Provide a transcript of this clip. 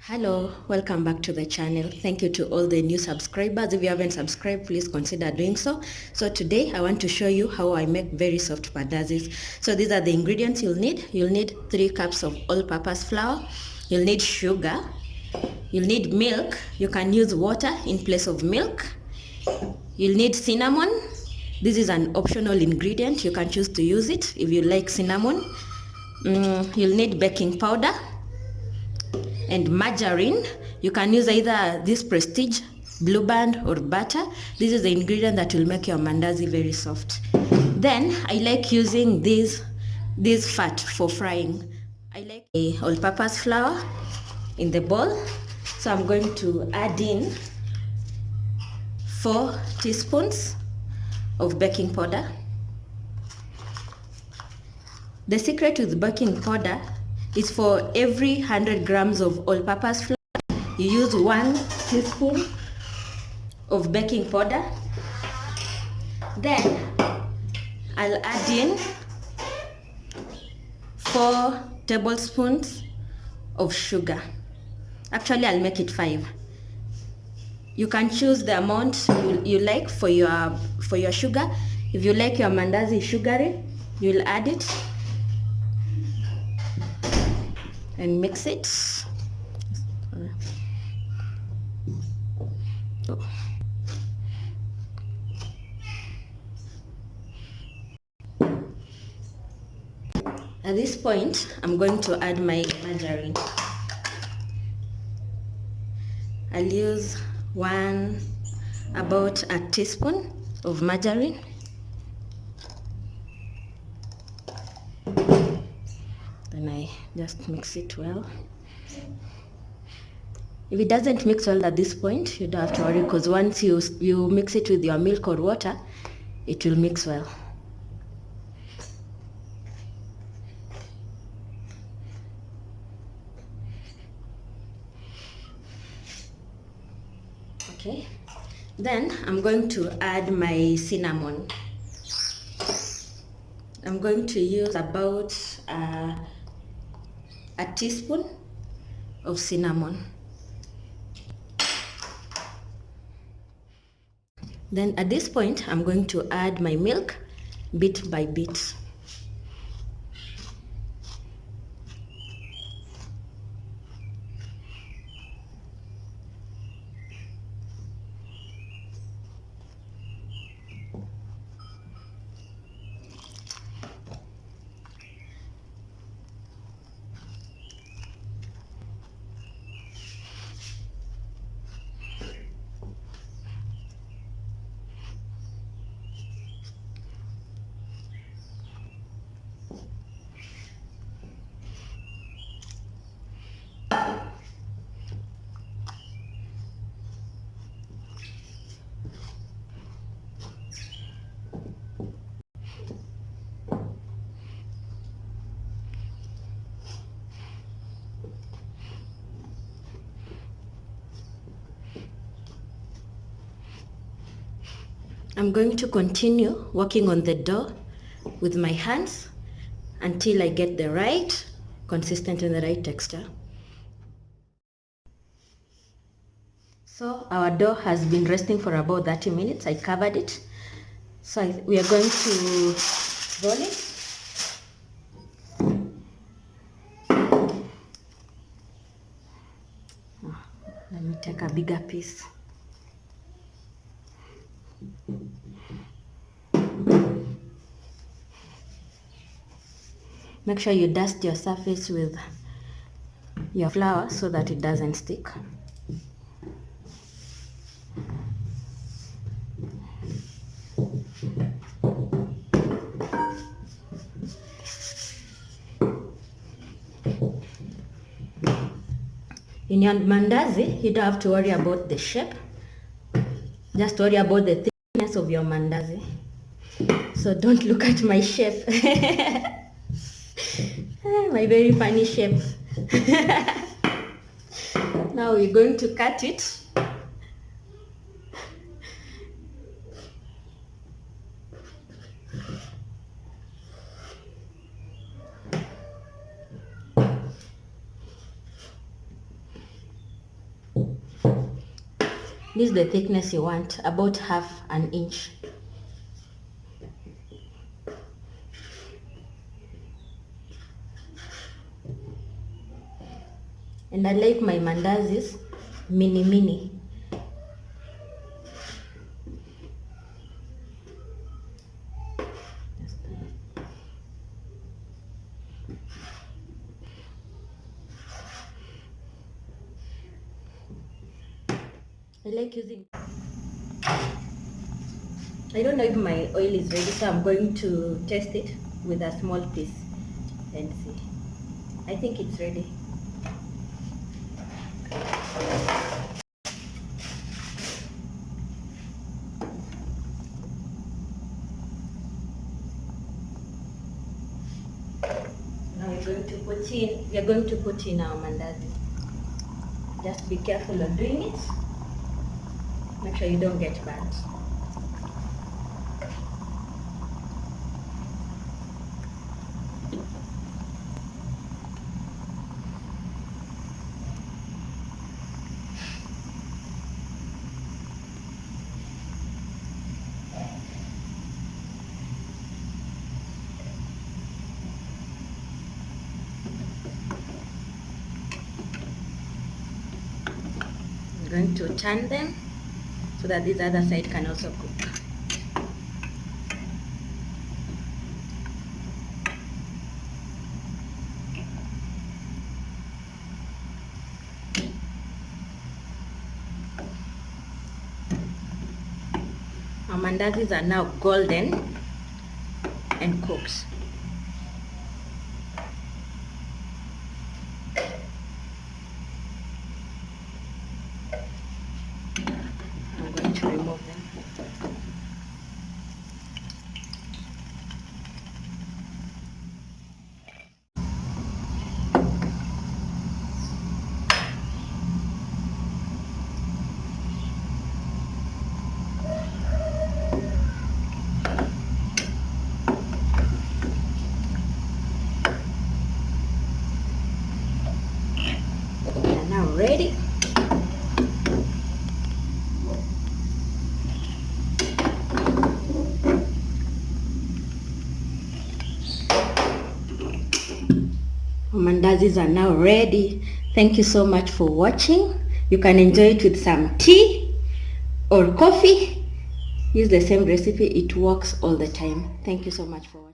Hello, welcome back to the channel. Thank you to all the new subscribers. If you haven't subscribed, please consider doing so. So today I want to show you how I make very soft mandazis. So these are the ingredients you'll need. You'll need 3 cups of all-purpose flour. You'll need sugar. You'll need milk. You can use water in place of milk. You'll need cinnamon. This is an optional ingredient. You can choose to use it if you like cinnamon. You'll need baking powder and margarine. You can use either this Prestige, Blue Band or butter. This is the ingredient that will make your mandazi very soft. Then I like using this fat for frying. I like a all-purpose flour in the bowl. So I'm going to add in 4 teaspoons of baking powder. The secret with baking powder is for every 100 grams of all-purpose flour, you use 1 teaspoon of baking powder. Then I'll add in 4 tablespoons of sugar. Actually, I'll make it 5. You can choose the amount you like for your sugar. If you like your mandazi sugary, you'll add it and mix it. At this point, I'm going to add my margarine. I'll use about a teaspoon of margarine. Then I just mix it well. If it doesn't mix well at this point, you don't have to worry, because once you mix it with your milk or water, it will mix well. Okay, then I'm going to add my cinnamon. I'm going to use about a teaspoon of cinnamon. Then at this point, I'm going to add my milk bit by bit. I'm going to continue working on the dough with my hands until I get the right consistent and the right texture. So our dough has been resting for about 30 minutes. I covered it. So we are going to roll it. Let me take a bigger piece. Make sure you dust your surface with your flour so that it doesn't stick. In your mandazi, you don't have to worry about the shape. Just worry about the thickness of your mandazi. So don't look at my shape. My very funny shape. Now we're going to cut it. This is the thickness you want, about half an inch. And I like my mandazis mini. I like using, I don't know if my oil is ready, so I'm going to test it with a small piece and see. I think it's ready. Now we are going to put in our mandazi. Just be careful of doing it. Make sure you don't get burnt. I'm going to turn them so that this other side can also cook. Our mandazis are now golden and cooked. I'm going to remove them. They're now ready. Mandazis are now ready. Thank you so much for watching. You can enjoy it with some tea or coffee. Use the same recipe. It works all the time. Thank you so much for watching.